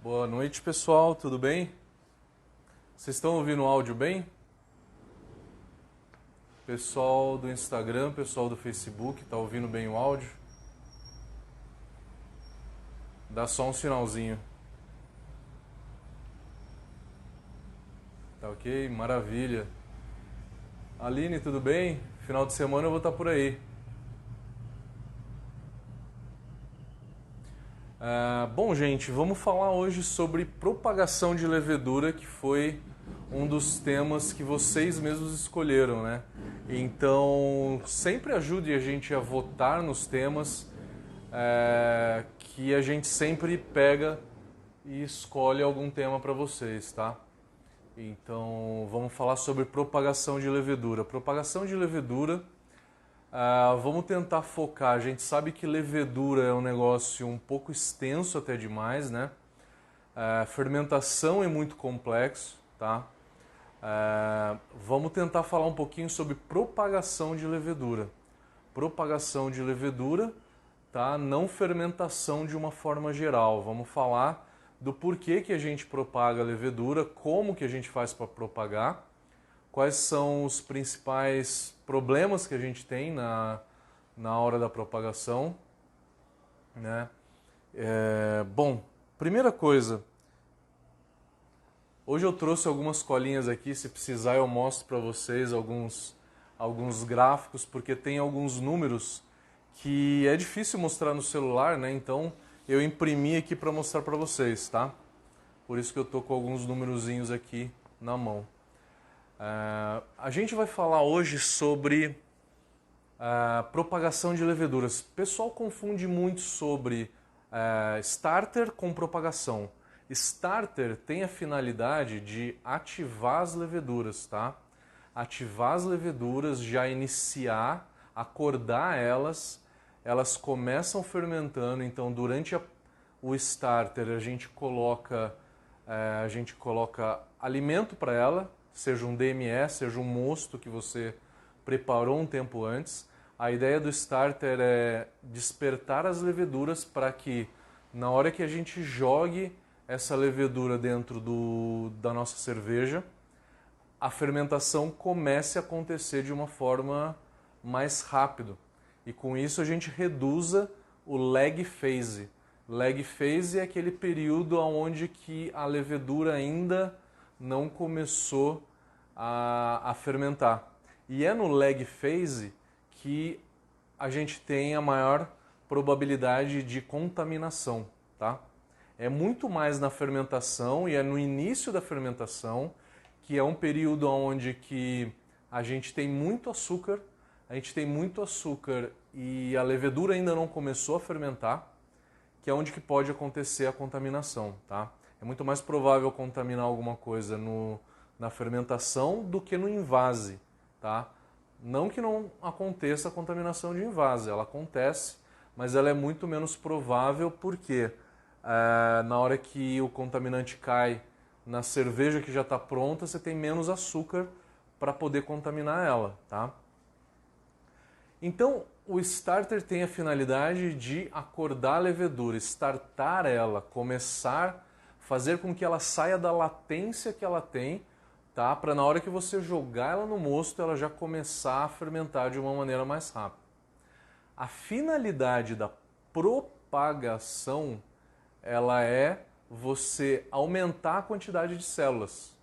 Boa noite, pessoal, tudo bem? Vocês estão ouvindo o áudio bem? Pessoal do Instagram, pessoal do Facebook, tá ouvindo bem o áudio? Dá só um sinalzinho. Tá ok? Maravilha. Aline, tudo bem? Final de semana eu vou estar por aí. Bom, gente, vamos falar hoje sobre propagação de levedura, que foi um dos temas que vocês mesmos escolheram, né? Então, sempre ajude a gente a votar nos temas que a gente sempre pega e escolhe algum tema para vocês, tá? Então, vamos falar sobre propagação de levedura. Propagação de levedura, vamos tentar focar. A gente sabe que levedura é um negócio um pouco extenso até demais, né? Fermentação é muito complexo, tá? Vamos tentar falar um pouquinho sobre propagação de levedura. Propagação de levedura, tá? Não fermentação de uma forma geral. Vamos falar do porquê que a gente propaga a levedura, como que a gente faz para propagar, quais são os principais problemas que a gente tem na hora da propagação, né? Bom, primeira coisa, hoje eu trouxe algumas colinhas aqui, se precisar eu mostro para vocês alguns gráficos, porque tem alguns números que é difícil mostrar no celular, né? Então eu imprimi aqui para mostrar para vocês, tá? Por isso que eu tô com alguns numerozinhos aqui na mão. A gente vai falar hoje sobre propagação de leveduras. O pessoal confunde muito sobre starter com propagação. Starter tem a finalidade de ativar as leveduras, tá? Ativar as leveduras, já iniciar, acordar elas começam fermentando, então durante o starter a gente coloca alimento para ela, seja um DME, seja um mosto que você preparou um tempo antes. A ideia do starter é despertar as leveduras para que na hora que a gente jogue essa levedura dentro da nossa cerveja, a fermentação comece a acontecer de uma forma mais rápido. E com isso a gente reduza o lag phase. Lag phase é aquele período onde que a levedura ainda não começou a fermentar. E é no lag phase que a gente tem a maior probabilidade de contaminação, tá? É muito mais na fermentação e é no início da fermentação, que é um período onde que a gente tem muito açúcar, e a levedura ainda não começou a fermentar, que é onde que pode acontecer a contaminação, tá? É muito mais provável contaminar alguma coisa na fermentação do que no invase, tá? Não que não aconteça a contaminação de invase, ela acontece, mas ela é muito menos provável porque na hora que o contaminante cai na cerveja que já está pronta, você tem menos açúcar para poder contaminar ela, tá? Então, o starter tem a finalidade de acordar a levedura, startar ela, começar, fazer com que ela saia da latência que ela tem, tá? Para na hora que você jogar ela no mosto, ela já começar a fermentar de uma maneira mais rápida. A finalidade da propagação, ela é você aumentar a quantidade de células.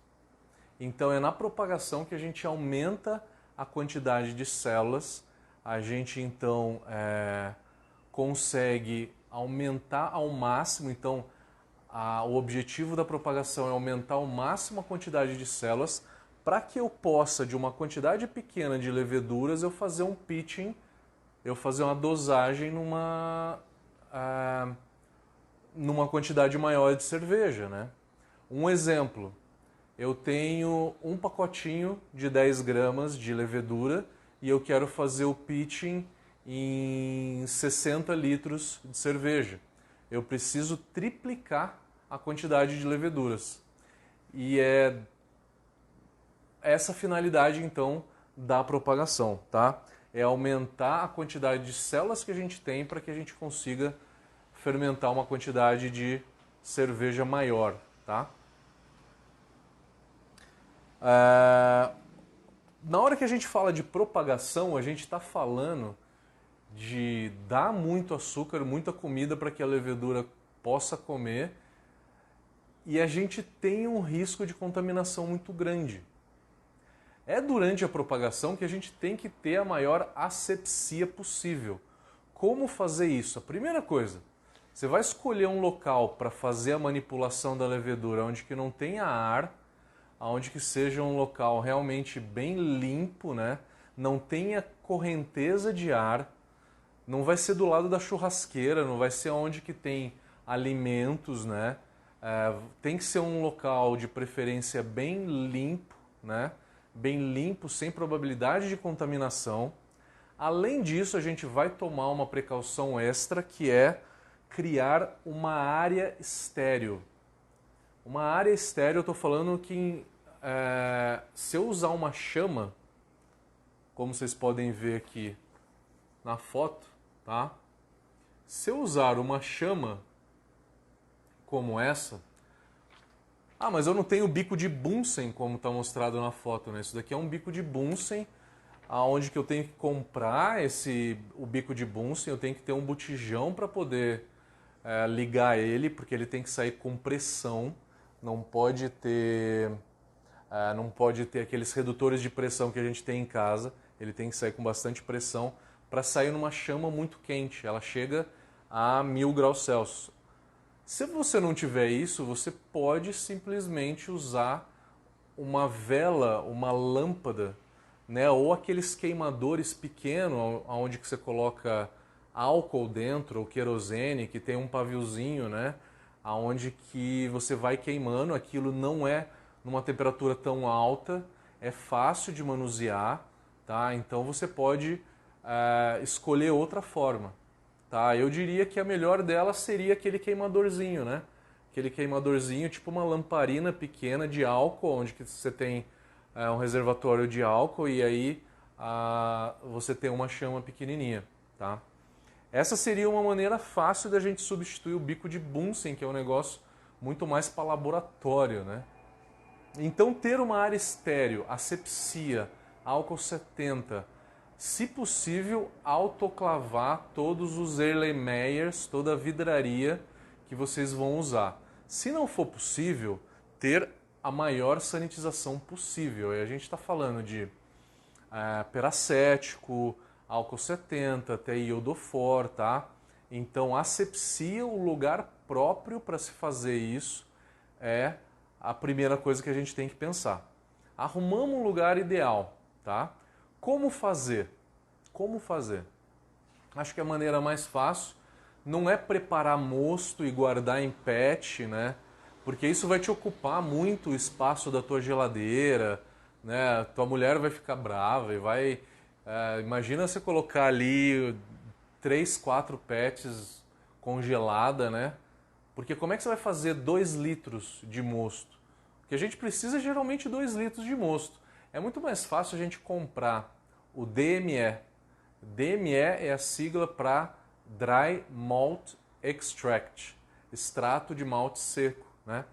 Então é na propagação que a gente aumenta a quantidade de células, a gente então consegue aumentar ao máximo, então o objetivo da propagação é aumentar ao máximo a quantidade de células para que eu possa, de uma quantidade pequena de leveduras, eu fazer um pitching, eu fazer uma dosagem numa quantidade maior de cerveja, né? Um exemplo, eu tenho um pacotinho de 10 gramas de levedura e eu quero fazer o pitching em 60 litros de cerveja. Eu preciso triplicar a quantidade de leveduras. E é essa finalidade, então, da propagação, tá? É aumentar a quantidade de células que a gente tem para que a gente consiga fermentar uma quantidade de cerveja maior, tá? Na hora que a gente fala de propagação, a gente está falando de dar muito açúcar, muita comida para que a levedura possa comer, e a gente tem um risco de contaminação muito grande. É durante a propagação que a gente tem que ter a maior asepsia possível. Como fazer isso? A primeira coisa, você vai escolher um local para fazer a manipulação da levedura onde que não tenha ar, onde que seja um local realmente bem limpo, né? Não tenha correnteza de ar, não vai ser do lado da churrasqueira, não vai ser onde que tem alimentos, né? Tem que ser um local de preferência bem limpo, né? Bem limpo, sem probabilidade de contaminação. Além disso, a gente vai tomar uma precaução extra, que é criar uma área estéril. Uma área estéril, eu estou falando que se eu usar uma chama, como vocês podem ver aqui na foto, tá? Se eu usar uma chama como essa, mas eu não tenho bico de Bunsen como está mostrado na foto, né? Isso daqui é um bico de Bunsen, aonde que eu tenho que comprar o bico de Bunsen, eu tenho que ter um botijão para poder ligar ele, porque ele tem que sair com pressão, não pode ter aqueles redutores de pressão que a gente tem em casa, ele tem que sair com bastante pressão para sair numa chama muito quente, ela chega a 1000 graus Celsius. Se você não tiver isso, você pode simplesmente usar uma vela, uma lâmpada, né? Ou aqueles queimadores pequenos, onde que você coloca álcool dentro, ou querosene, que tem um paviozinho, né? Onde que você vai queimando, aquilo não é numa temperatura tão alta, é fácil de manusear, tá? Então você pode escolher outra forma. Tá, eu diria que a melhor dela seria aquele queimadorzinho, né? Aquele queimadorzinho, tipo uma lamparina pequena de álcool, onde que você tem um reservatório de álcool e aí você tem uma chama pequenininha, tá? Essa seria uma maneira fácil da gente substituir o bico de Bunsen, que é um negócio muito mais para laboratório, né? Então ter uma área estéreo, asepsia, álcool 70, se possível, autoclavar todos os Erlenmeyers, toda a vidraria que vocês vão usar. Se não for possível, ter a maior sanitização possível. E a gente está falando de peracético, álcool 70, até iodofor, tá? Então, asepsia, o lugar próprio para se fazer isso, é a primeira coisa que a gente tem que pensar. Arrumamos um lugar ideal, tá? Como fazer? Como fazer? Acho que a maneira mais fácil não é preparar mosto e guardar em pet, né? Porque isso vai te ocupar muito o espaço da tua geladeira, né? Tua mulher vai ficar brava e vai... imagina você colocar ali 3, 4 pets congelada, né? Porque como é que você vai fazer 2 litros de mosto? Porque a gente precisa geralmente 2 litros de mosto. É muito mais fácil a gente comprar o DME. DME é a sigla para Dry Malt Extract, extrato de malte seco, né?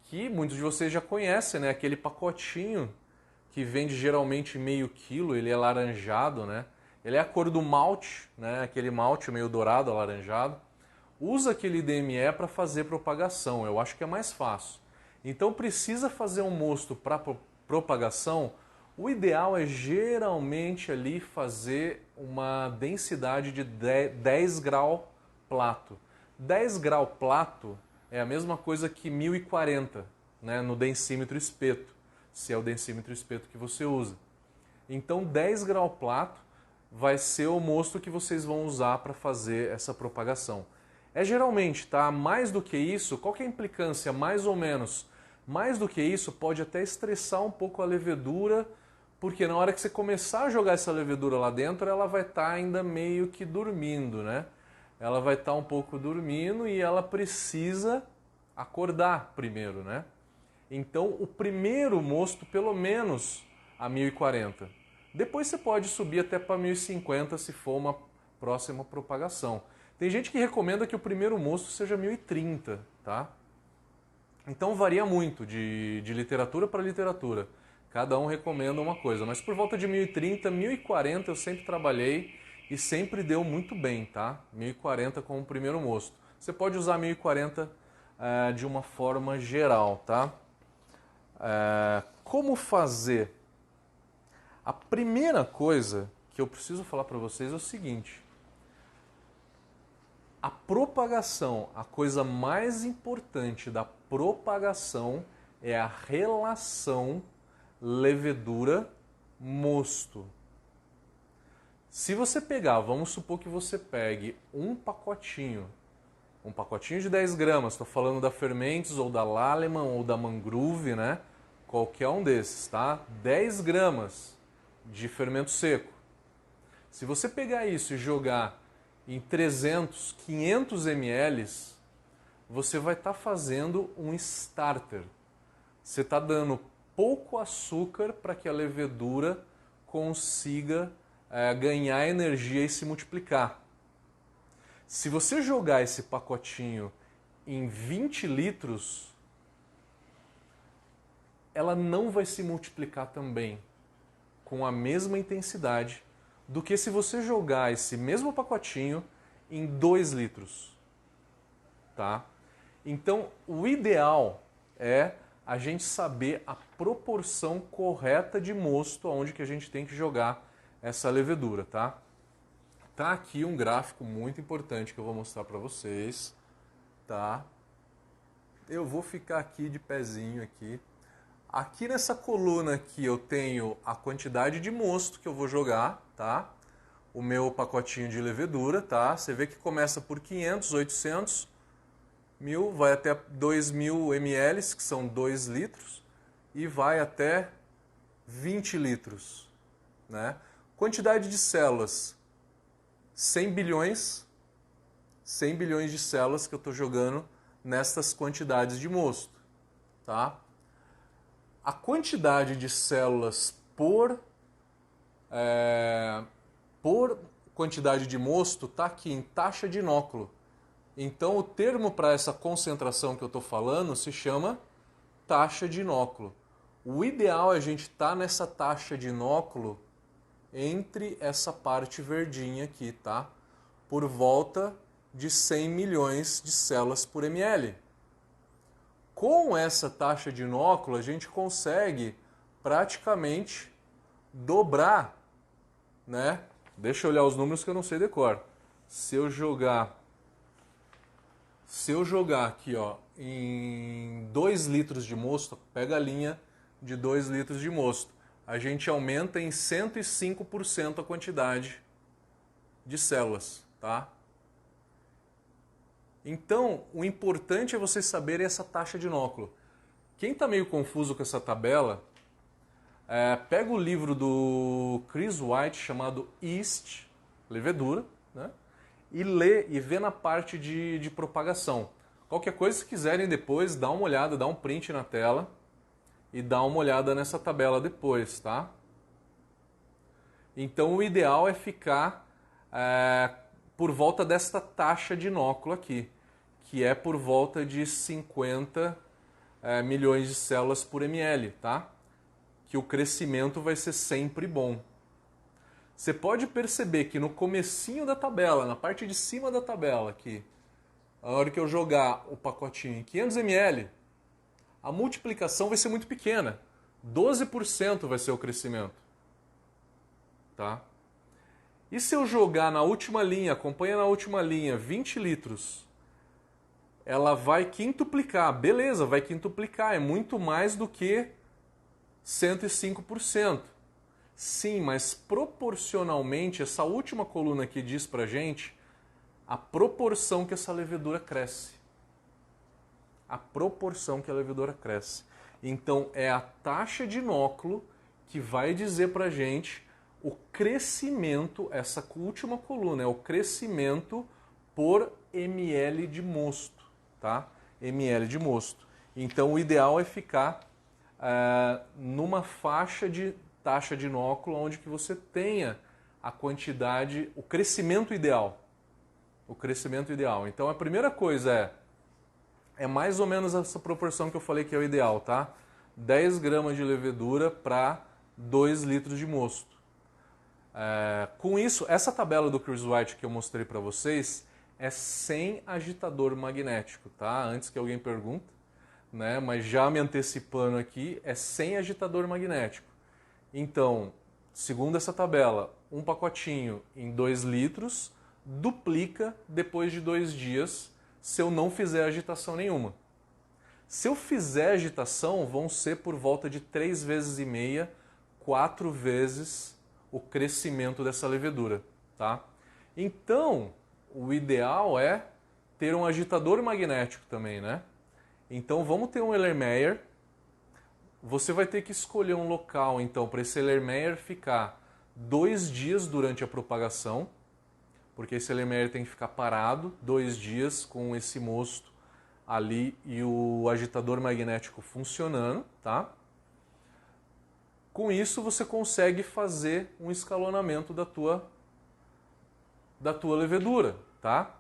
Que muitos de vocês já conhecem, né? Aquele pacotinho que vende geralmente meio quilo, ele é laranjado, né? Ele é a cor do malte, né? Aquele malte meio dourado, alaranjado. Usa aquele DME para fazer propagação, eu acho que é mais fácil. Então precisa fazer um mosto para propagação, o ideal é geralmente ali fazer uma densidade de 10 grau plato. 10 grau plato é a mesma coisa que 1040, né, no densímetro espeto, se é o densímetro espeto que você usa. Então 10 grau plato vai ser o mosto que vocês vão usar para fazer essa propagação. É geralmente, tá? Mais do que isso, qual que é a implicância? Mais ou menos. Mais do que isso, pode até estressar um pouco a levedura, porque na hora que você começar a jogar essa levedura lá dentro, ela vai estar ainda meio que dormindo, né? Ela vai estar um pouco dormindo e ela precisa acordar primeiro, né? Então, o primeiro mosto, pelo menos a 1040. Depois você pode subir até para 1050 se for uma próxima propagação. Tem gente que recomenda que o primeiro mosto seja 1030, tá? Então varia muito de literatura para literatura. Cada um recomenda uma coisa, mas por volta de 1030, 1040 eu sempre trabalhei e sempre deu muito bem, tá? 1040 como primeiro mosto. Você pode usar 1040 de uma forma geral, tá? Como fazer? A primeira coisa que eu preciso falar para vocês é o seguinte: a propagação, a coisa mais importante da propagação é a relação levedura-mosto. Se você pegar, vamos supor que você pegue um pacotinho de 10 gramas, estou falando da Fermentes ou da Lallemand ou da Mangrove, né? Qualquer um desses, tá? 10 gramas de fermento seco. Se você pegar isso e jogar em 300, 500 ml, você vai estar fazendo um starter. Você está dando pouco açúcar para que a levedura consiga ganhar energia e se multiplicar. Se você jogar esse pacotinho em 20 litros, ela não vai se multiplicar também com a mesma intensidade do que se você jogar esse mesmo pacotinho em 2 litros. Tá? Então, o ideal é a gente saber a proporção correta de mosto aonde que a gente tem que jogar essa levedura, tá? Tá aqui um gráfico muito importante que eu vou mostrar para vocês, tá? Eu vou ficar aqui de pezinho aqui. Aqui nessa coluna aqui eu tenho a quantidade de mosto que eu vou jogar, tá? O meu pacotinho de levedura, tá? Você vê que começa por 500, 800, 1000, vai até 2000 ml, que são 2 litros, e vai até 20 litros, né? Quantidade de células, 100 bilhões de células que eu estou jogando nestas quantidades de mosto, tá? A quantidade de células por quantidade de mosto está aqui em taxa de inóculo. Então o termo para essa concentração que eu estou falando se chama taxa de inóculo. O ideal é a gente estar nessa taxa de inóculo entre essa parte verdinha aqui, tá? Por volta de 100 milhões de células por ml. Com essa taxa de inóculo, a gente consegue praticamente dobrar, né? Deixa eu olhar os números que eu não sei decor. Se eu jogar aqui, ó, em 2 litros de mosto, pega a linha de 2 litros de mosto, a gente aumenta em 105% a quantidade de células, tá? Então, o importante é vocês saberem essa taxa de inóculo. Quem está meio confuso com essa tabela, pega o livro do Chris White chamado Yeast, levedura, né? E lê e vê na parte de propagação. Qualquer coisa, se quiserem depois, dá uma olhada, dá um print na tela e dá uma olhada nessa tabela depois, tá? Então o ideal é ficar por volta desta taxa de inóculo aqui, que é por volta de 50 milhões de células por ml, tá? Que o crescimento vai ser sempre bom. Você pode perceber que no comecinho da tabela, na parte de cima da tabela aqui, a hora que eu jogar o pacotinho em 500 ml, a multiplicação vai ser muito pequena. 12% vai ser o crescimento. Tá? E se eu jogar na última linha, acompanha na última linha, 20 litros, ela vai quintuplicar. Beleza, vai quintuplicar, é muito mais do que 105%. Sim, mas proporcionalmente, essa última coluna aqui diz pra gente a proporção que essa levedura cresce. A proporção que a levedura cresce. Então, é a taxa de inóculo que vai dizer pra gente o crescimento, essa última coluna, é o crescimento por ml de mosto, tá? ml de mosto. Então, o ideal é ficar numa faixa de taxa de inóculo onde que você tenha a quantidade, o crescimento ideal. O crescimento ideal. Então, a primeira coisa É mais ou menos essa proporção que eu falei que é o ideal, tá? 10 gramas de levedura para 2 litros de mosto. Com isso, essa tabela do Chris White que eu mostrei para vocês é sem agitador magnético, tá? Antes que alguém pergunte, né? Mas já me antecipando aqui, é sem agitador magnético. Então, segundo essa tabela, um pacotinho em 2 litros duplica depois de 2 dias se eu não fizer agitação nenhuma. Se eu fizer agitação, vão ser por volta de 3,5 vezes, 4 vezes o crescimento dessa levedura, tá? Então, o ideal é ter um agitador magnético também, né? Então, vamos ter um Erlenmeyer. Você vai ter que escolher um local, então, para esse Erlenmeyer ficar 2 dias durante a propagação, porque esse Erlenmeyer tem que ficar parado 2 dias com esse mosto ali e o agitador magnético funcionando, tá? Com isso você consegue fazer um escalonamento da tua levedura, tá?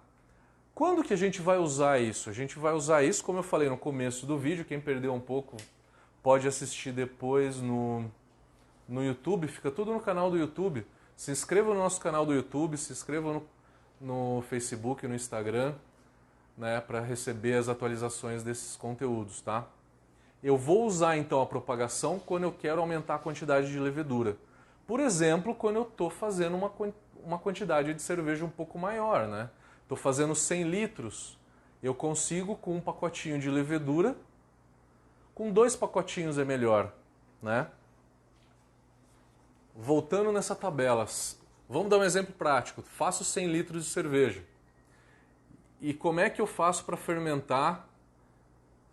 Quando que a gente vai usar isso? A gente vai usar isso, como eu falei no começo do vídeo, quem perdeu um pouco pode assistir depois no YouTube, fica tudo no canal do YouTube. Se inscreva no nosso canal do YouTube, se inscreva no Facebook, no Instagram, né, para receber as atualizações desses conteúdos, tá? Eu vou usar então a propagação quando eu quero aumentar a quantidade de levedura. Por exemplo, quando eu estou fazendo uma quantidade de cerveja um pouco maior, né? Estou fazendo 100 litros, eu consigo com um pacotinho de levedura, com 2 pacotinhos é melhor, né? Voltando nessa tabela, vamos dar um exemplo prático. Faço 100 litros de cerveja. E como é que eu faço para fermentar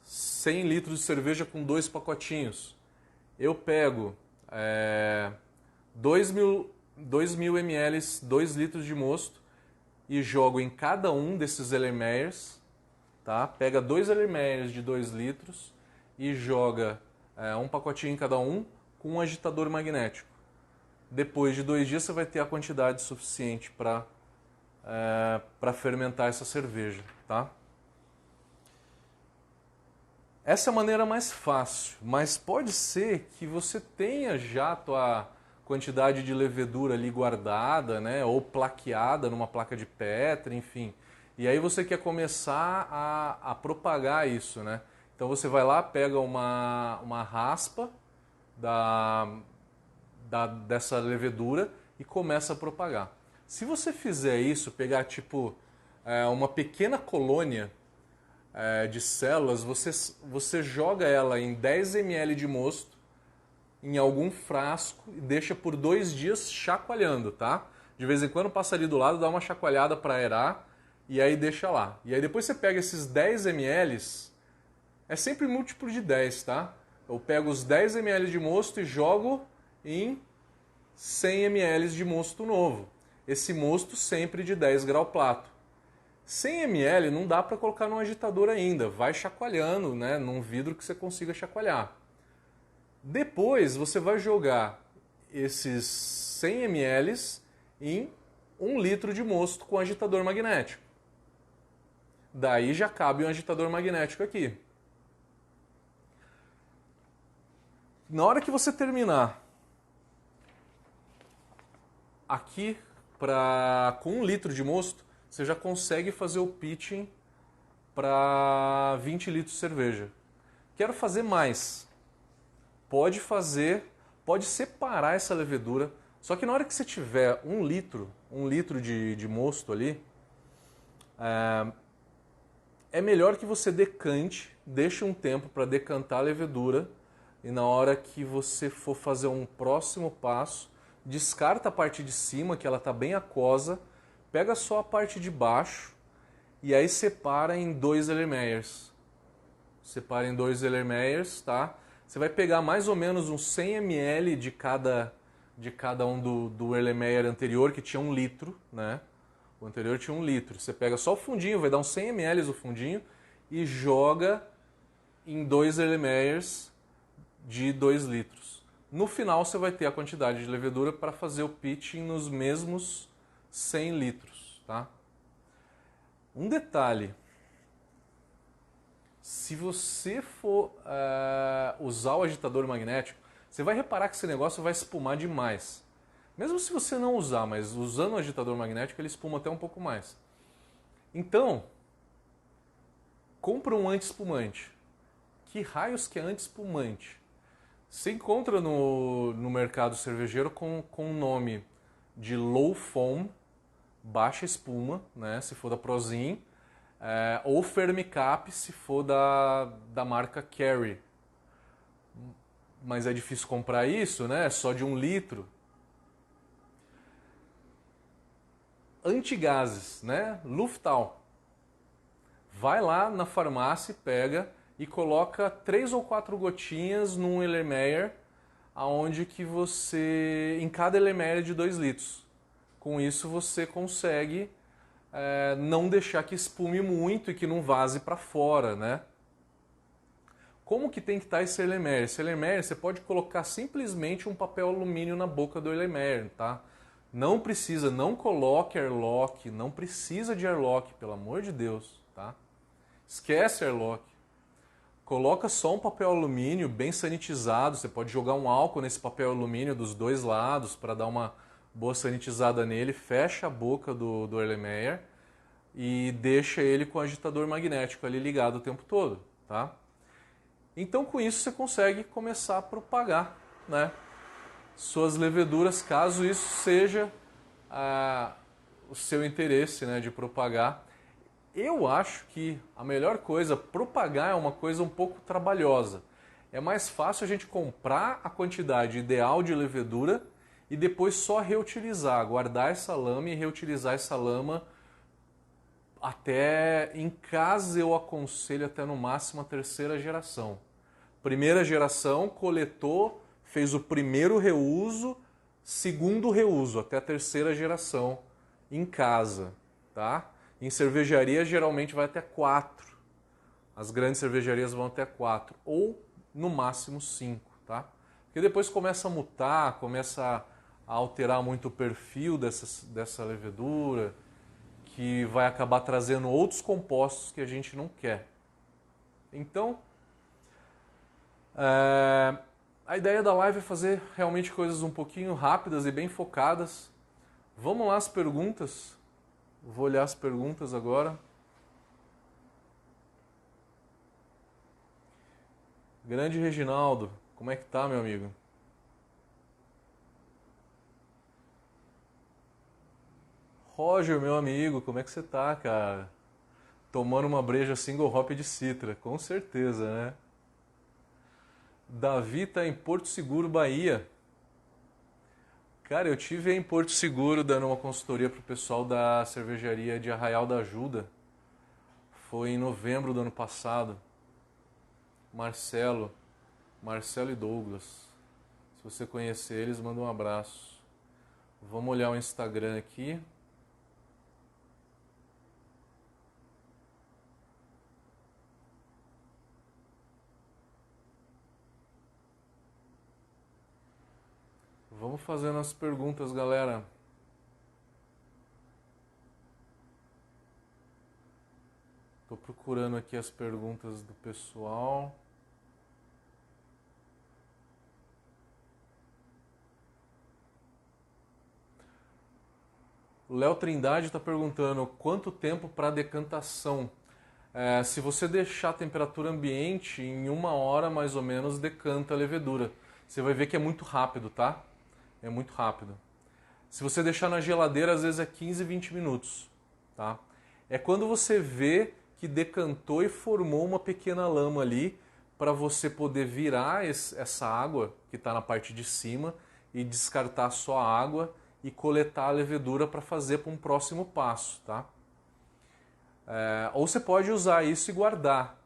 100 litros de cerveja com 2 pacotinhos? Eu pego 2.000 ml, 2 litros de mosto e jogo em cada um desses Erlenmeyers, tá? Pega 2 Erlenmeyers de 2 litros e joga um pacotinho em cada um com um agitador magnético. Depois de 2 dias você vai ter a quantidade suficiente para fermentar essa cerveja, tá? Essa é a maneira mais fácil, mas pode ser que você tenha já a tua quantidade de levedura ali guardada, né, ou plaqueada numa placa de Petri, enfim. E aí você quer começar a propagar isso, né? Então você vai lá, pega uma raspa dessa levedura e começa a propagar. Se você fizer isso, pegar tipo uma pequena colônia de células, você joga ela em 10 ml de mosto em algum frasco e deixa por 2 dias chacoalhando, tá? De vez em quando passa ali do lado, dá uma chacoalhada para aerar e aí deixa lá. E aí depois você pega esses 10 ml, é sempre múltiplo de 10, tá? Eu pego os 10 ml de mosto e jogo em 100 ml de mosto novo. Esse mosto sempre de 10 grau plato. 100 ml não dá para colocar no agitador ainda, vai chacoalhando, né, num vidro que você consiga chacoalhar. Depois você vai jogar esses 100 ml em 1 litro de mosto com agitador magnético. Daí já cabe um agitador magnético aqui. Na hora que você terminar aqui com 1 litro de mosto, você já consegue fazer o pitching para 20 litros de cerveja. Quero fazer mais. Pode separar essa levedura. Só que na hora que você tiver 1 litro de mosto ali, é melhor que você decante, deixe um tempo para decantar a levedura e na hora que você for fazer um próximo passo, descarta a parte de cima, que ela está bem aquosa, pega só a parte de baixo e aí separa em 2 Erlenmeyers. Separa em 2 Erlenmeyers, tá? Você vai pegar mais ou menos uns 100 ml de cada um do Erlenmeyer anterior, que tinha 1 litro, né? O anterior tinha 1 litro. Você pega só o fundinho, vai dar uns 100 ml o fundinho e joga em 2 Erlenmeyers de 2 litros. No final você vai ter a quantidade de levedura para fazer o pitching nos mesmos 100 litros, tá? Um detalhe, Se você for usar o agitador magnético, você vai reparar que esse negócio vai espumar demais. Mesmo se você não usar, mas usando o agitador magnético, ele espuma até um pouco mais. Então, compra um anti-espumante. Que raios que é anti-espumante? Você encontra no mercado cervejeiro com o nome de low foam, baixa espuma, né, se for da Prozin, ou Fermicap, se for da marca Carry. Mas é difícil comprar isso, né? Só de 1 litro. Antigases, né? Luftal. Vai lá na farmácia, pega e coloca 3 ou 4 gotinhas num Erlenmeyer, aonde que você, em cada Erlenmeyer de 2 litros. Com isso você consegue não deixar que espume muito e que não vaze para fora, né? Como que tem que estar esse Erlenmeyer? Esse Erlenmeyer você pode colocar simplesmente um papel alumínio na boca do Erlenmeyer, tá? Não precisa, não coloque airlock, não precisa de airlock, pelo amor de Deus, tá? Esquece airlock. Coloca só um papel alumínio bem sanitizado, você pode jogar um álcool nesse papel alumínio dos 2 lados para dar uma boa sanitizada nele, fecha a boca do Erlenmeyer e deixa ele com o agitador magnético ali ligado o tempo todo, tá? Então com isso você consegue começar a propagar, né, suas leveduras, caso isso seja o seu interesse, né, de propagar. Eu acho que a melhor coisa, propagar é uma coisa um pouco trabalhosa. É mais fácil a gente comprar a quantidade ideal de levedura e depois só reutilizar, guardar essa lama e reutilizar essa lama até, em casa eu aconselho até no máximo a 3ª geração. Primeira geração, coletou, fez o primeiro reuso, segundo reuso, até a 3ª geração em casa, tá? Em cervejaria geralmente vai até 4. As grandes cervejarias vão até 4 ou no máximo 5, tá? Porque depois começa a mutar, começa a alterar muito o perfil dessa levedura, que vai acabar trazendo outros compostos que a gente não quer. Então, a ideia da live é fazer realmente coisas um pouquinho rápidas e bem focadas. Vamos lá as perguntas. Vou olhar as perguntas agora. Grande Reginaldo, como é que tá, meu amigo? Roger, meu amigo, como é que você tá, cara? Tomando uma breja single hop de Citra, com certeza, né? Davi tá em Porto Seguro, Bahia. Cara, eu tive em Porto Seguro dando uma consultoria pro pessoal da cervejaria de Arraial da Ajuda. Foi em novembro do ano passado. Marcelo e Douglas. Se você conhecer eles, manda um abraço. Vamos olhar o Instagram aqui. Vamos fazendo as perguntas, galera. Tô procurando aqui as perguntas do pessoal. O Léo Trindade está perguntando quanto tempo para decantação. Se você deixar a temperatura ambiente, em 1 hora mais ou menos decanta a levedura. Você vai ver que é muito rápido, tá? É muito rápido. Se você deixar na geladeira, às vezes é 15, 20 minutos, tá? É quando você vê que decantou e formou uma pequena lama ali para você poder virar essa água que está na parte de cima e descartar só a água e coletar a levedura para fazer para um próximo passo, tá? Ou você pode usar isso e guardar.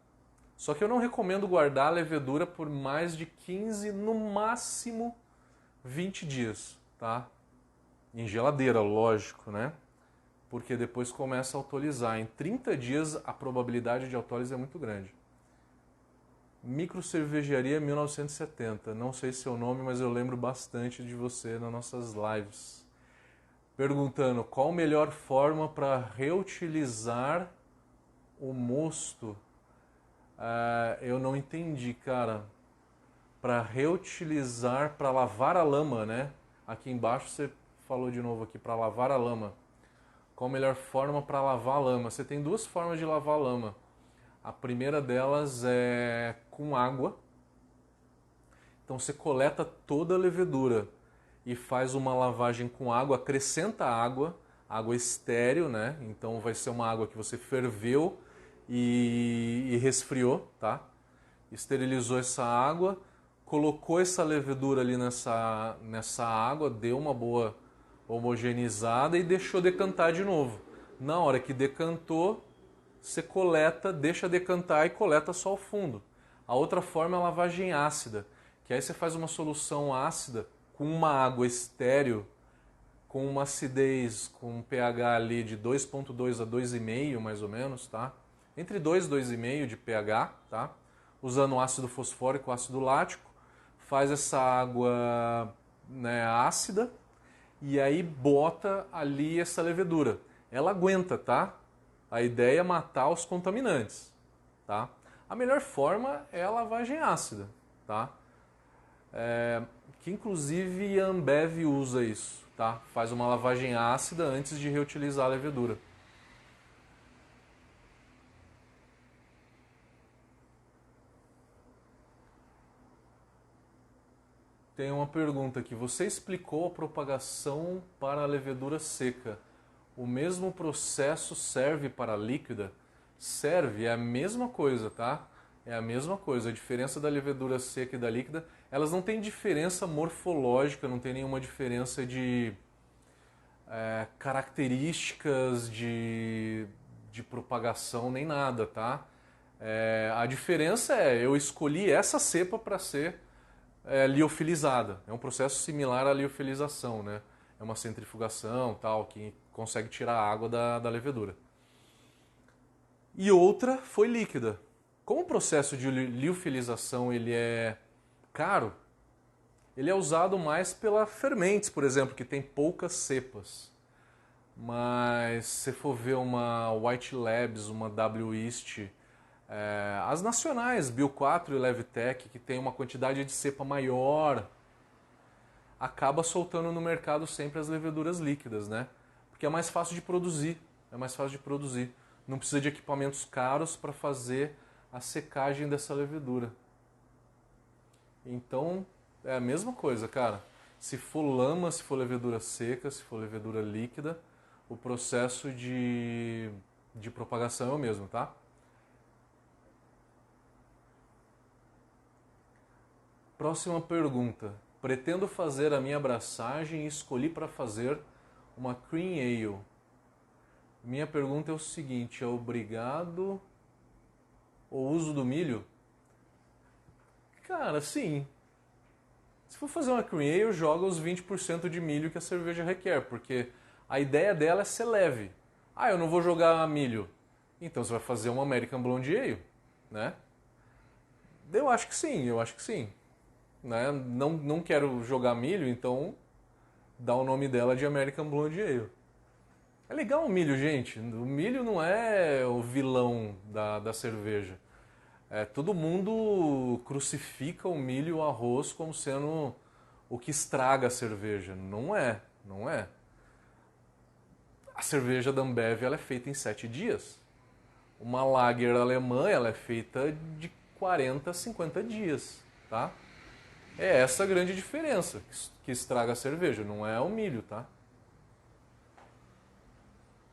Só que eu não recomendo guardar a levedura por mais de 15, no máximo 20 dias, tá? Em geladeira, lógico, né? Porque depois começa a autolizar. Em 30 dias a probabilidade de autólise é muito grande. Micro Cervejaria 1970. Não sei seu nome, mas eu lembro bastante de você nas nossas lives. Perguntando qual a melhor forma para reutilizar o mosto. Eu não entendi, cara. Para reutilizar, para lavar a lama, né? Aqui embaixo você falou de novo aqui, para lavar a lama. Qual a melhor forma para lavar a lama? Você tem duas formas de lavar a lama. A primeira delas é com água. Então você coleta toda a levedura e faz uma lavagem com água, acrescenta água, água estéril, né? Então vai ser uma água que você ferveu e resfriou, tá? Esterilizou essa água, colocou essa levedura ali nessa água, deu uma boa homogeneizada e deixou decantar de novo. Na hora que decantou, você coleta, deixa decantar e coleta só o fundo. A outra forma é a lavagem ácida, que aí você faz uma solução ácida com uma água estéril, com uma acidez, com um pH ali de 2,2 a 2,5 mais ou menos, tá? Entre 2 e 2,5 de pH, tá? Usando ácido fosfórico, ácido lático, faz essa água, né, ácida e aí bota ali essa levedura. Ela aguenta, tá? A ideia é matar os contaminantes, tá? A melhor forma é a lavagem ácida, tá? Que inclusive a Ambev usa isso, tá? Faz uma lavagem ácida antes de reutilizar a levedura. Tem uma pergunta aqui. Você explicou a propagação para a levedura seca. O mesmo processo serve para a líquida? Serve, é a mesma coisa, tá? É a mesma coisa. A diferença da levedura seca e da líquida, elas não têm diferença morfológica, não tem nenhuma diferença de características de propagação nem nada, tá? A diferença é, eu escolhi essa cepa para ser liofilizada. É um processo similar à liofilização, né? É uma centrifugação tal que consegue tirar a água da levedura. E outra foi líquida. Como o processo de liofilização ele é caro, ele é usado mais pela fermentes, por exemplo, que tem poucas cepas. Mas se for ver uma White Labs, uma WIST, as nacionais, Bio4 e Levtech, que tem uma quantidade de cepa maior, acaba soltando no mercado sempre as leveduras líquidas, né? Porque é mais fácil de produzir, Não precisa de equipamentos caros para fazer a secagem dessa levedura. Então, é a mesma coisa, cara. Se for lama, se for levedura seca, se for levedura líquida, o processo de propagação é o mesmo, tá? Próxima pergunta. Pretendo fazer a minha abraçagem e escolhi para fazer uma Cream Ale. Minha pergunta é o seguinte, é obrigado o uso do milho? Cara, sim. Se for fazer uma Cream Ale, joga os 20% de milho que a cerveja requer, porque a ideia dela é ser leve. Ah, eu não vou jogar milho. Então você vai fazer uma American Blonde Ale, né? Eu acho que sim. Né? Não quero jogar milho, então dá o nome dela de American Blonde Ale. É legal o milho, gente. O milho não é o vilão da cerveja. Todo mundo crucifica o milho e o arroz como sendo o que estraga a cerveja. Não é. A cerveja da Ambev ela é feita em 7 dias. Uma lager alemã ela é feita de 40 a 50 dias. Tá? É essa a grande diferença que estraga a cerveja, não é o milho, tá?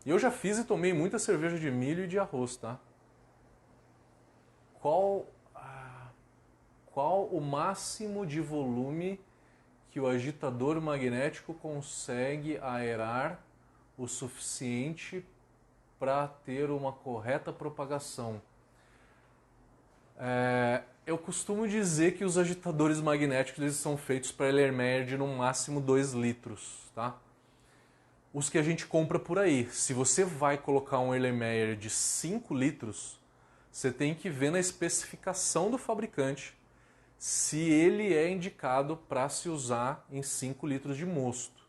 E eu já fiz e tomei muita cerveja de milho e de arroz, tá? Qual o máximo de volume que o agitador magnético consegue aerar o suficiente para ter uma correta propagação? Eu costumo dizer que os agitadores magnéticos eles são feitos para Erlenmeyer de no máximo 2 litros, tá? Os que a gente compra por aí. Se você vai colocar um Erlenmeyer de 5 litros, você tem que ver na especificação do fabricante se ele é indicado para se usar em 5 litros de mosto.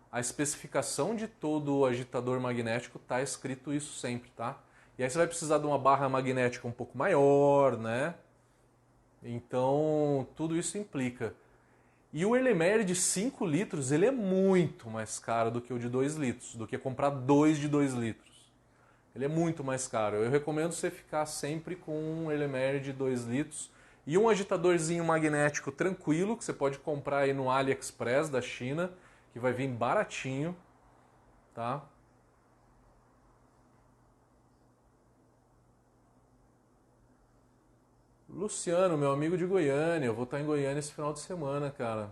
A especificação de todo agitador magnético está escrito isso sempre, tá? E aí você vai precisar de uma barra magnética um pouco maior, né? Então, tudo isso implica. E o Erlenmeyer de 5 litros, ele é muito mais caro do que o de 2 litros, do que comprar dois de 2 litros. Ele é muito mais caro. Eu recomendo você ficar sempre com um Erlenmeyer de 2 litros e um agitadorzinho magnético tranquilo, que você pode comprar aí no AliExpress da China, que vai vir baratinho, tá? Luciano, meu amigo de Goiânia, eu vou estar em Goiânia esse final de semana, cara.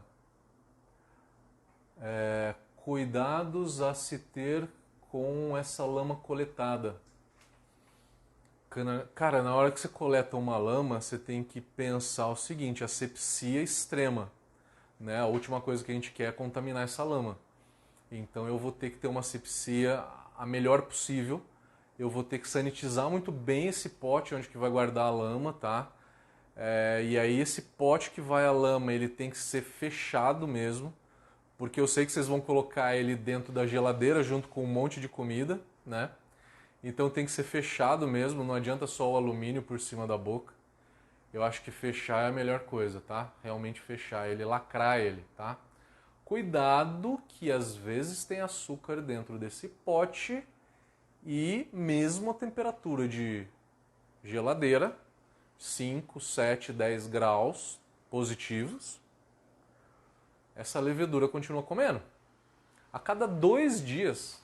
Cuidados a se ter com essa lama coletada. Cara, na hora que você coleta uma lama, você tem que pensar o seguinte, asepsia extrema, né? A última coisa que a gente quer é contaminar essa lama. Então eu vou ter que ter uma asepsia a melhor possível. Eu vou ter que sanitizar muito bem esse pote onde que vai guardar a lama, tá? E aí esse pote que vai a lama, ele tem que ser fechado mesmo, porque eu sei que vocês vão colocar ele dentro da geladeira junto com um monte de comida, né? Então tem que ser fechado mesmo, não adianta só o alumínio por cima da boca. Eu acho que fechar é a melhor coisa, tá? Realmente fechar ele, lacrar ele, tá? Cuidado que às vezes tem açúcar dentro desse pote e mesmo a temperatura de geladeira, 5, 7, 10 graus positivos, essa levedura continua comendo. A cada 2 dias,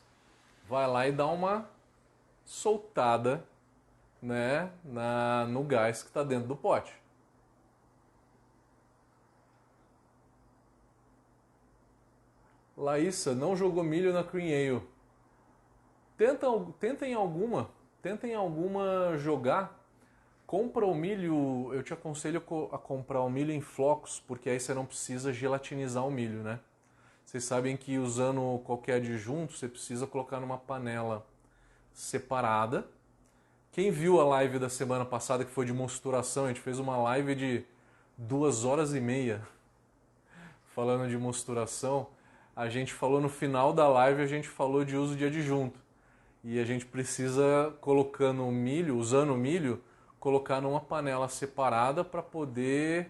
vai lá e dá uma soltada, né, no gás que está dentro do pote. Laísa, não jogou milho na Cream Ale. Tentem alguma jogar. Compra o milho, eu te aconselho a comprar o milho em flocos, porque aí você não precisa gelatinizar o milho, né? Vocês sabem que usando qualquer adjunto, você precisa colocar numa panela separada. Quem viu a live da semana passada, que foi de mosturação, a gente fez uma live de 2 horas e meia falando de mosturação. A gente falou no final da live, a gente falou de uso de adjunto. E a gente precisa, colocando o milho, usando o milho, colocar numa panela separada para poder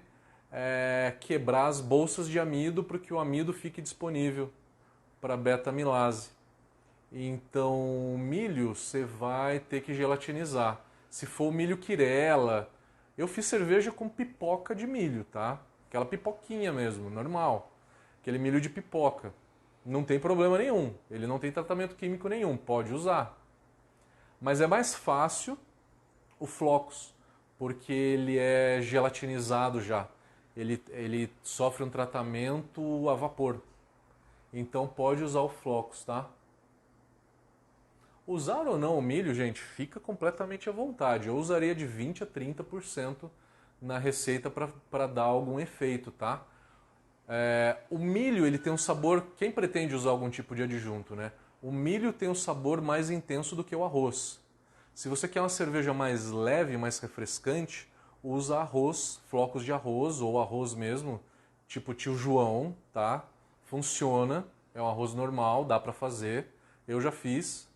quebrar as bolsas de amido para que o amido fique disponível para beta-amilase. Então, o milho você vai ter que gelatinizar. Se for o milho Quirela, eu fiz cerveja com pipoca de milho, tá? Aquela pipoquinha mesmo, normal. Aquele milho de pipoca. Não tem problema nenhum. Ele não tem tratamento químico nenhum, pode usar. Mas é mais fácil o flocos, porque ele é gelatinizado já. Ele sofre um tratamento a vapor. Então pode usar o flocos, tá? Usar ou não o milho, gente, fica completamente à vontade. Eu usaria de 20 a 30% na receita para dar algum efeito, tá? O milho, ele tem um sabor... Quem pretende usar algum tipo de adjunto, né? O milho tem um sabor mais intenso do que o arroz. Se você quer uma cerveja mais leve, mais refrescante, usa arroz, flocos de arroz ou arroz mesmo, tipo Tio João, tá? Funciona, é um arroz normal, dá para fazer. Eu já fiz.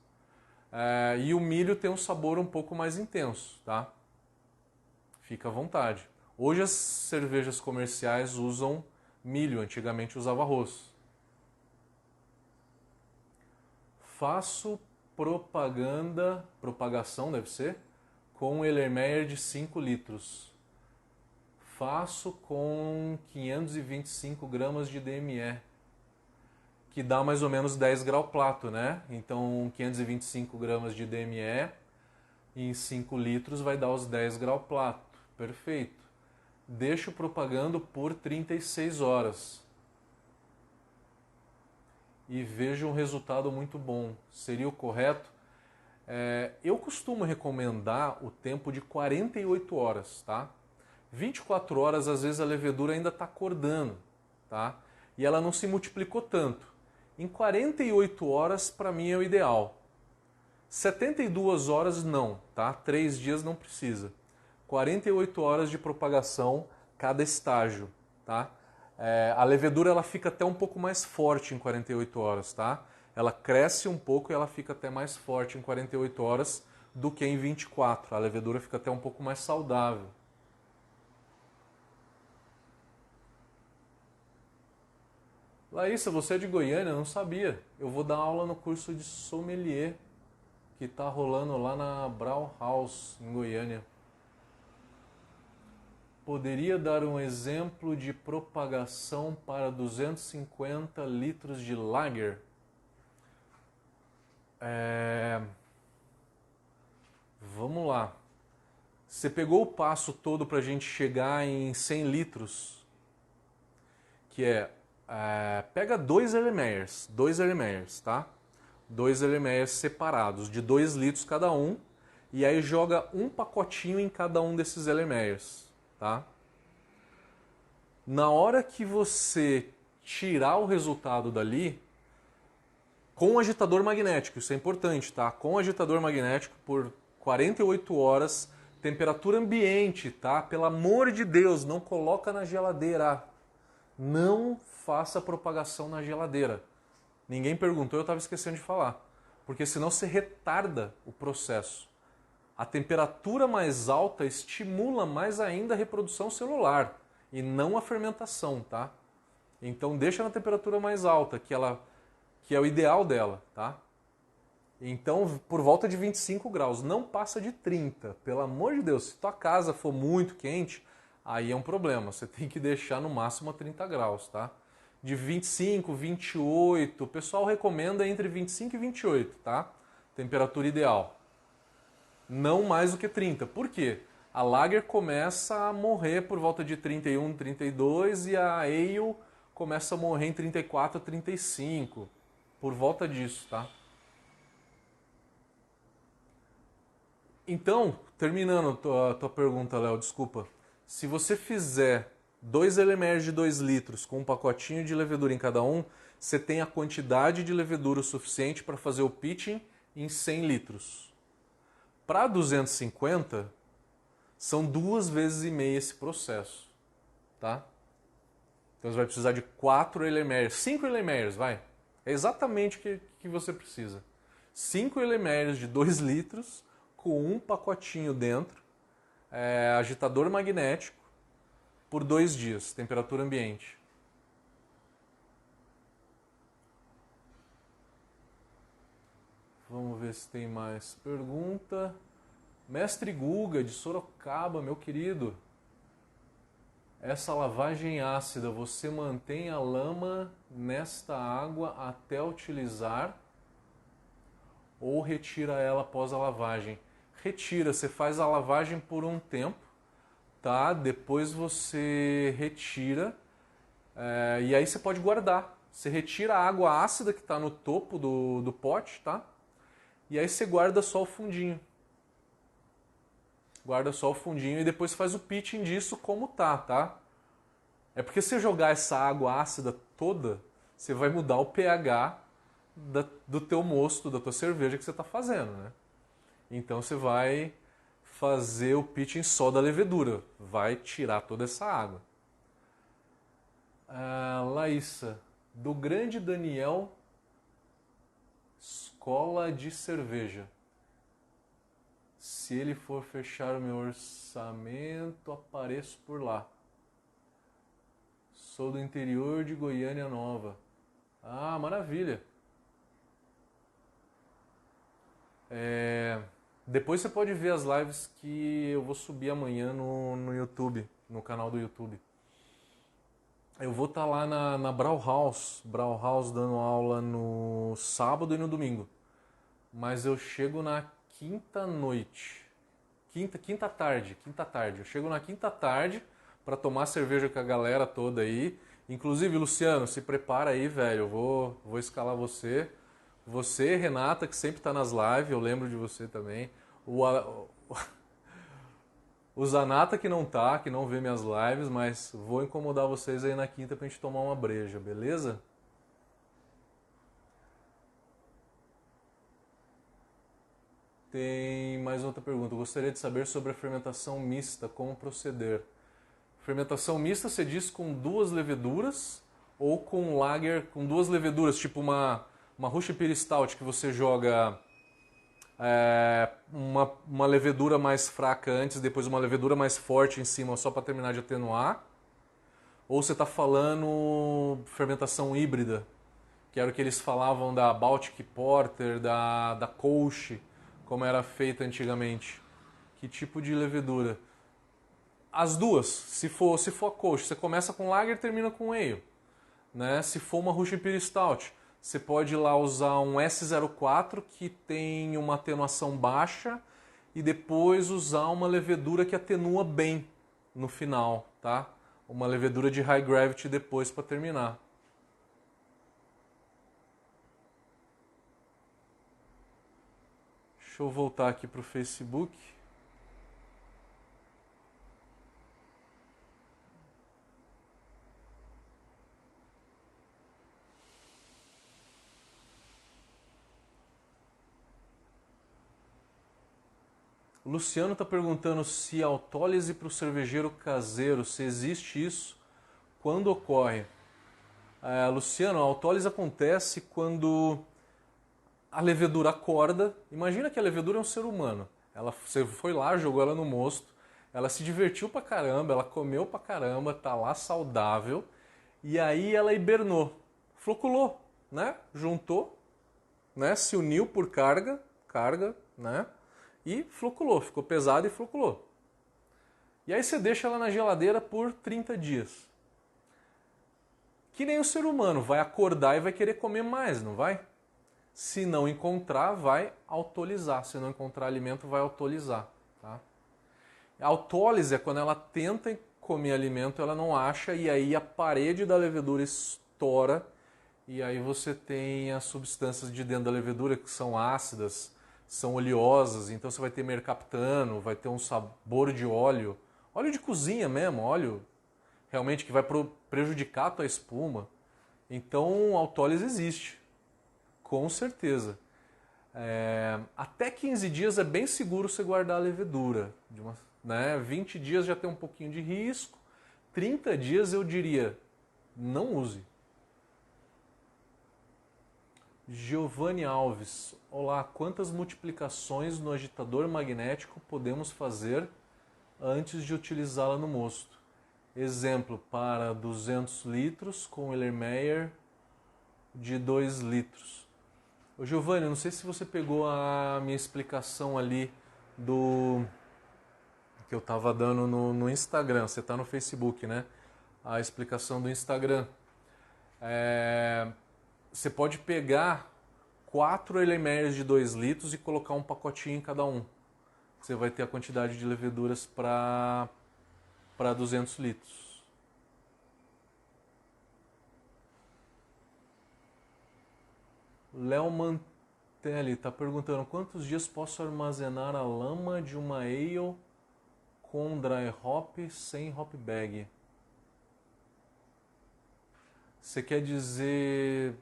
E o milho tem um sabor um pouco mais intenso, tá? Fica à vontade. Hoje as cervejas comerciais usam milho, antigamente usava arroz. Faço propagação deve ser, com um Erlenmeyer de 5 litros. Faço com 525 gramas de DME, que dá mais ou menos 10 grau plato, né? Então 525 gramas de DME em 5 litros vai dar os 10 grau plato. Perfeito. Deixo propagando por 36 horas. E vejo um resultado muito bom. Seria o correto? Eu costumo recomendar o tempo de 48 horas, tá? 24 horas, às vezes a levedura ainda está acordando, tá? E ela não se multiplicou tanto. Em 48 horas, para mim, é o ideal. 72 horas, não, tá? 3 dias não precisa. 48 horas de propagação cada estágio, tá? A levedura ela fica até um pouco mais forte em 48 horas, tá? Ela cresce um pouco e ela fica até mais forte em 48 horas do que em 24. A levedura fica até um pouco mais saudável. Laísa, você é de Goiânia? Eu não sabia. Eu vou dar aula no curso de sommelier que está rolando lá na Brauhaus, em Goiânia. Poderia dar um exemplo de propagação para 250 litros de lager? Vamos lá. Você pegou o passo todo para a gente chegar em 100 litros, que pega dois Erlenmeyers, tá? Dois Erlenmeyers separados, de 2 litros cada um, e aí joga um pacotinho em cada um desses Erlenmeyers, tá? Na hora que você tirar o resultado dali, com agitador magnético, isso é importante, tá? Com agitador magnético por 48 horas, temperatura ambiente, tá? Pelo amor de Deus, não coloca na geladeira. Não faça propagação na geladeira. Ninguém perguntou, eu estava esquecendo de falar. Porque senão você retarda o processo. A temperatura mais alta estimula mais ainda a reprodução celular e não a fermentação, tá? Então deixa na temperatura mais alta, que é o ideal dela, tá? Então, por volta de 25 graus, não passa de 30. Pelo amor de Deus, se tua casa for muito quente, aí é um problema. Você tem que deixar no máximo a 30 graus, tá? De 25, 28, o pessoal recomenda entre 25 e 28, tá? Temperatura ideal. Não mais do que 30. Por quê? A Lager começa a morrer por volta de 31, 32 e a Ale começa a morrer em 34, 35. Por volta disso, tá? Então, terminando a tua pergunta, Léo, desculpa. Se você fizer 2 Erlenmeyers de 2 litros com um pacotinho de levedura em cada um, você tem a quantidade de levedura suficiente para fazer o pitching em 100 litros. Para 250, são 2 vezes e meia esse processo, tá? Então você vai precisar de 4 Erlenmeyers, 5 Erlenmeyers, vai. É exatamente o que você precisa. 5 Erlenmeyers de 2 litros com um pacotinho dentro, agitador magnético, por 2 dias, temperatura ambiente. Vamos ver se tem mais pergunta. Mestre Guga, de Sorocaba, meu querido. Essa lavagem ácida, você mantém a lama nesta água até utilizar ou retira ela após a lavagem? Retira, você faz a lavagem por um tempo, tá? Depois você retira e aí você pode guardar. Você retira a água ácida que está no topo do pote, tá? E aí você guarda só o fundinho. Guarda só o fundinho e depois faz o pitching disso como tá? É porque se você jogar essa água ácida toda, você vai mudar o pH do teu mosto, da tua cerveja que você está fazendo, né? Então você vai fazer o pitching só da levedura, vai tirar toda essa água. Laísa, do Grande Daniel, Escola de Cerveja. Se ele for fechar o meu orçamento, apareço por lá. Sou do interior de Goiânia Nova. Ah, maravilha. Depois você pode ver as lives que eu vou subir amanhã no YouTube, no canal do YouTube. Eu vou estar lá na Brauhaus dando aula no sábado e no domingo. Mas eu chego na quinta tarde. Eu chego na quinta tarde para tomar cerveja com a galera toda aí. Inclusive, Luciano, se prepara aí, velho. Eu vou escalar você. Você, Renata, que sempre está nas lives, eu lembro de você também. O Zanata que não vê minhas lives, mas vou incomodar vocês aí na quinta pra gente tomar uma breja, beleza? Tem mais outra pergunta. Eu gostaria de saber sobre a fermentação mista, como proceder. Fermentação mista você diz com 2 leveduras ou com lager com 2 leveduras, tipo uma Rush Imperial Stout que você joga uma levedura mais fraca antes, depois uma levedura mais forte em cima só para terminar de atenuar? Ou você está falando fermentação híbrida, que era o que eles falavam da Baltic Porter, da Kolsch, como era feita antigamente? Que tipo de levedura? As duas. Se for a Kolsch, você começa com Lager e termina com Ale. Né? Se for uma Russian Imperial Stout, você pode ir lá usar um S04 que tem uma atenuação baixa e depois usar uma levedura que atenua bem no final, tá? Uma levedura de High Gravity depois para terminar. Deixa eu voltar aqui para o Facebook. O Luciano está perguntando se autólise para o cervejeiro caseiro, se existe isso, quando ocorre. Luciano, a autólise acontece quando a levedura acorda. Imagina que a levedura é um ser humano. Você foi lá, jogou ela no mosto, ela se divertiu pra caramba, ela comeu pra caramba, tá lá saudável, e aí ela hibernou, floculou, né? Juntou, né? Se uniu por carga, né? E floculou, ficou pesado e floculou. E aí você deixa ela na geladeira por 30 dias. Que nem o ser humano, vai acordar e vai querer comer mais, não vai? Se não encontrar, vai autolizar. Se não encontrar alimento, vai autolizar. Tá? A autólise é quando ela tenta comer alimento, ela não acha, e aí a parede da levedura estoura, e aí você tem as substâncias de dentro da levedura que são ácidas, são oleosas, então você vai ter mercaptano, vai ter um sabor de óleo, óleo de cozinha mesmo, óleo realmente que vai prejudicar a tua espuma. Então a autólise existe, com certeza. Até 15 dias é bem seguro você guardar a levedura. 20 dias já tem um pouquinho de risco, 30 dias eu diria, não use. Giovanni Alves, olá, quantas multiplicações no agitador magnético podemos fazer antes de utilizá-la no mosto? Exemplo, para 200 litros com Erlenmeyer de 2 litros. Ô Giovanni, não sei se você pegou a minha explicação ali que eu estava dando no Instagram. Você está no Facebook, né? A explicação do Instagram. Você pode pegar 4 Erlenmeyers de 2 litros e colocar um pacotinho em cada um. Você vai ter a quantidade de leveduras para 200 litros. Léo Mantelli está perguntando quantos dias posso armazenar a lama de uma ale com dry hop sem hop bag? Você quer dizer,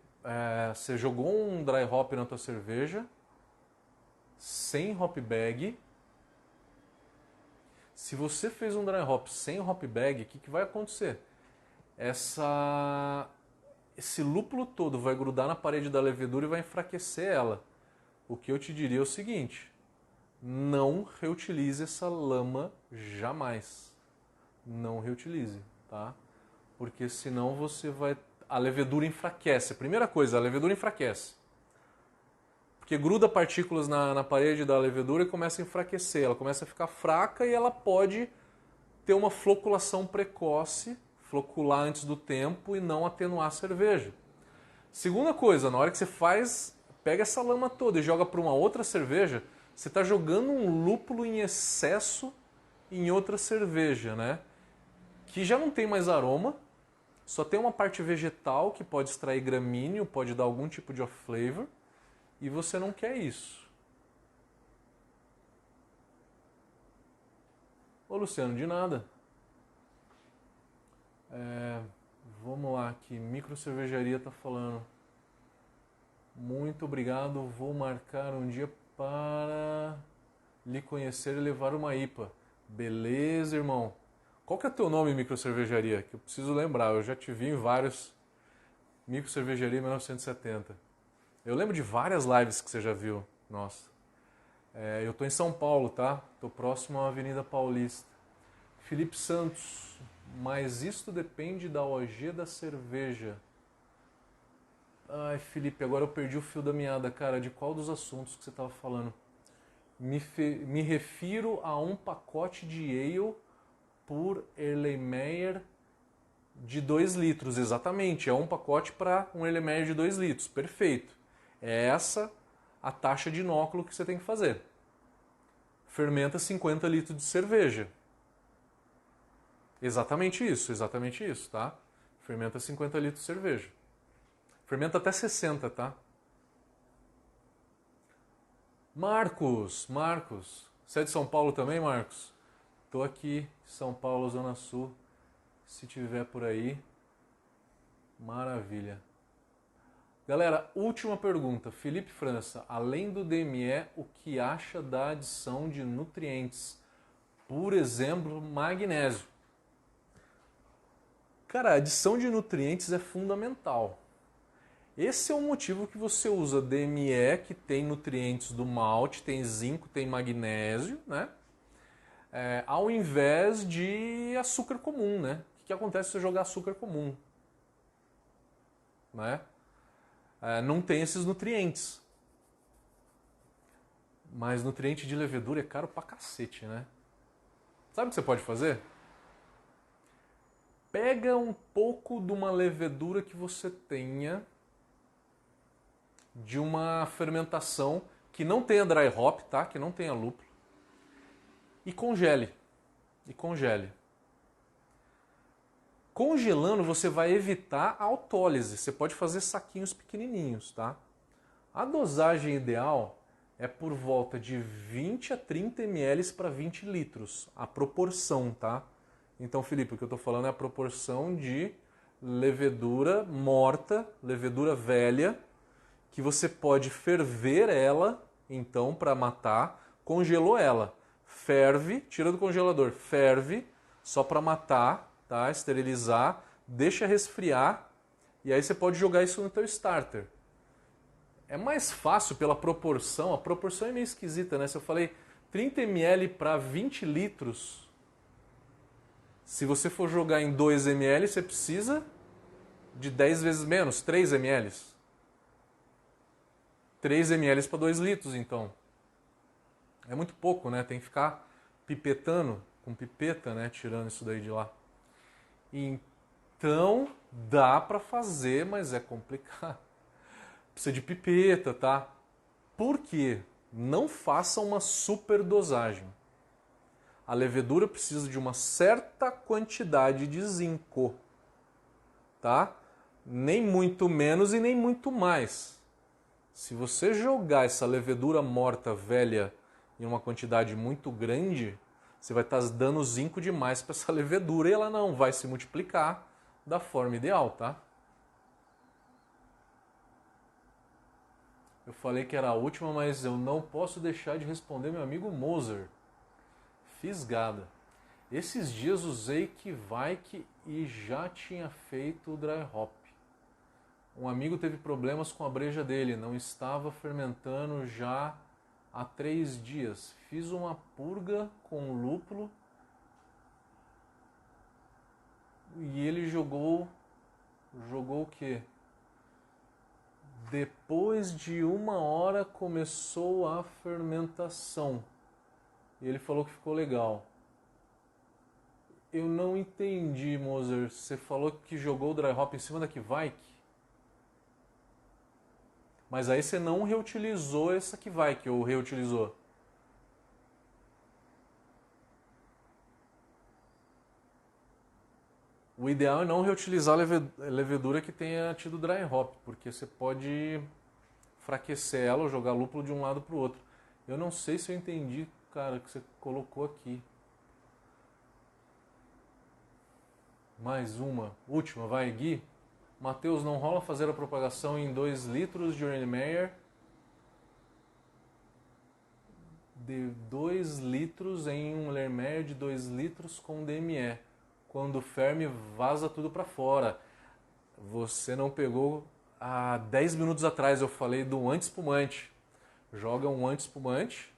você jogou um dry hop na tua cerveja sem hop bag. Se você fez um dry hop sem hop bag, o que vai acontecer? Esse lúpulo todo vai grudar na parede da levedura e vai enfraquecer ela. O que eu te diria é o seguinte: não reutilize essa lama jamais. Não reutilize, tá? Porque senão a levedura enfraquece. Primeira coisa, a levedura enfraquece. Porque gruda partículas na parede da levedura e começa a enfraquecer. Ela começa a ficar fraca e ela pode ter uma floculação precoce, flocular antes do tempo e não atenuar a cerveja. Segunda coisa, na hora que você pega essa lama toda e joga para uma outra cerveja, você está jogando um lúpulo em excesso em outra cerveja, né? Que já não tem mais aroma, só tem uma parte vegetal que pode extrair gramíneo, pode dar algum tipo de off-flavor, e você não quer isso. Ô Luciano, de nada. Vamos lá aqui, Micro Cervejaria está falando. Muito obrigado, vou marcar um dia para lhe conhecer e levar uma IPA. Beleza, irmão. Qual que é o teu nome, Micro Cervejaria? Que eu preciso lembrar, eu já te vi em vários. Micro Cervejaria 1970. Eu lembro de várias lives que você já viu. Nossa. Eu estou em São Paulo, tá? Estou próximo à Avenida Paulista. Felipe Santos, mas isto depende da OG da cerveja. Ai, Felipe, agora eu perdi o fio da meada, cara. De qual dos assuntos que você estava falando? Me refiro a um pacote de ale por Erlenmeyer de 2 litros, exatamente. É um pacote para um Erlenmeyer de 2 litros, perfeito. É essa a taxa de inóculo que você tem que fazer. Fermenta 50 litros de cerveja. Exatamente isso, tá? Fermenta 50 litros de cerveja. Fermenta até 60, tá? Marcos, você é de São Paulo também, Marcos? Tô aqui, São Paulo, Zona Sul. Se tiver por aí, maravilha. Galera, última pergunta. Felipe França, além do DME, o que acha da adição de nutrientes? Por exemplo, magnésio. Cara, a adição de nutrientes é fundamental. Esse é o motivo que você usa DME, que tem nutrientes do malte, tem zinco, tem magnésio, né? Ao invés de açúcar comum, né? O que acontece se você jogar açúcar comum? Né? Não tem esses nutrientes. Mas nutriente de levedura é caro pra cacete, né? Sabe o que você pode fazer? Pega um pouco de uma levedura que você tenha de uma fermentação que não tenha dry hop, tá? Que não tenha lúpulo. E congele. Congelando você vai evitar a autólise. Você pode fazer saquinhos pequenininhos, tá? A dosagem ideal é por volta de 20 a 30 ml para 20 litros. A proporção, tá? Então, Felipe, o que eu estou falando é a proporção de levedura morta, levedura velha, que você pode ferver ela, então, para matar. Congelou ela. Ferve, tira do congelador, ferve, só para matar, tá? Esterilizar, deixa resfriar, e aí você pode jogar isso no teu starter. É mais fácil pela proporção, a proporção é meio esquisita, né? Se eu falei 30 ml para 20 litros, se você for jogar em 2 ml, você precisa de 10 vezes menos, 3 ml. 3 ml para 2 litros, então. É muito pouco, né? Tem que ficar pipetando, com pipeta, né? Tirando isso daí de lá. Então, dá para fazer, mas é complicado. Precisa de pipeta, tá? Por quê? Não faça uma superdosagem. A levedura precisa de uma certa quantidade de zinco, tá? Nem muito menos e nem muito mais. Se você jogar essa levedura morta velha em uma quantidade muito grande, você vai estar dando zinco demais para essa levedura e ela não vai se multiplicar da forma ideal, tá? Eu falei que era a última, mas eu não posso deixar de responder meu amigo Moser. Fisgada. Esses dias usei Kveik e já tinha feito o dry hop. Um amigo teve problemas com a breja dele, não estava fermentando já há 3 dias. Fiz uma purga com lúpulo e ele jogou o quê? Depois de 1 hora começou a fermentação. E ele falou que ficou legal. Eu não entendi, Moser. Você falou que jogou o dry hop em cima da Kveik? Mas aí você não reutilizou essa Kveik, ou reutilizou? O ideal é não reutilizar a levedura que tenha tido dry hop, porque você pode enfraquecer ela ou jogar lúpulo de um lado para o outro. Eu não sei se eu entendi, cara, que você colocou aqui. Mais uma, última, vai, Gui. Matheus, não rola fazer a propagação em 2 litros de Erlenmeyer de 2 litros em um Erlenmeyer de 2 litros com DME. Quando ferme, vaza tudo para fora. Você não pegou há 10 minutos atrás, eu falei do anti-espumante. Joga um anti-espumante,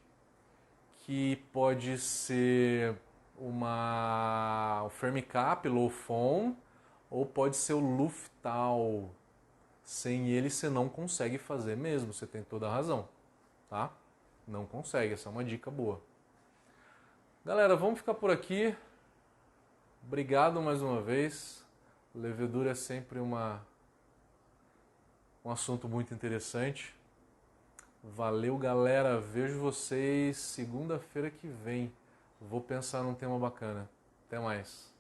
que pode ser o Fermicap, Low Foam, ou pode ser o Luftal. Sem ele você não consegue fazer mesmo, você tem toda a razão, tá? Não consegue, essa é uma dica boa. Galera, vamos ficar por aqui. Obrigado mais uma vez. Levedura é sempre um assunto muito interessante. Valeu, galera. Vejo vocês segunda-feira que vem. Vou pensar num tema bacana. Até mais.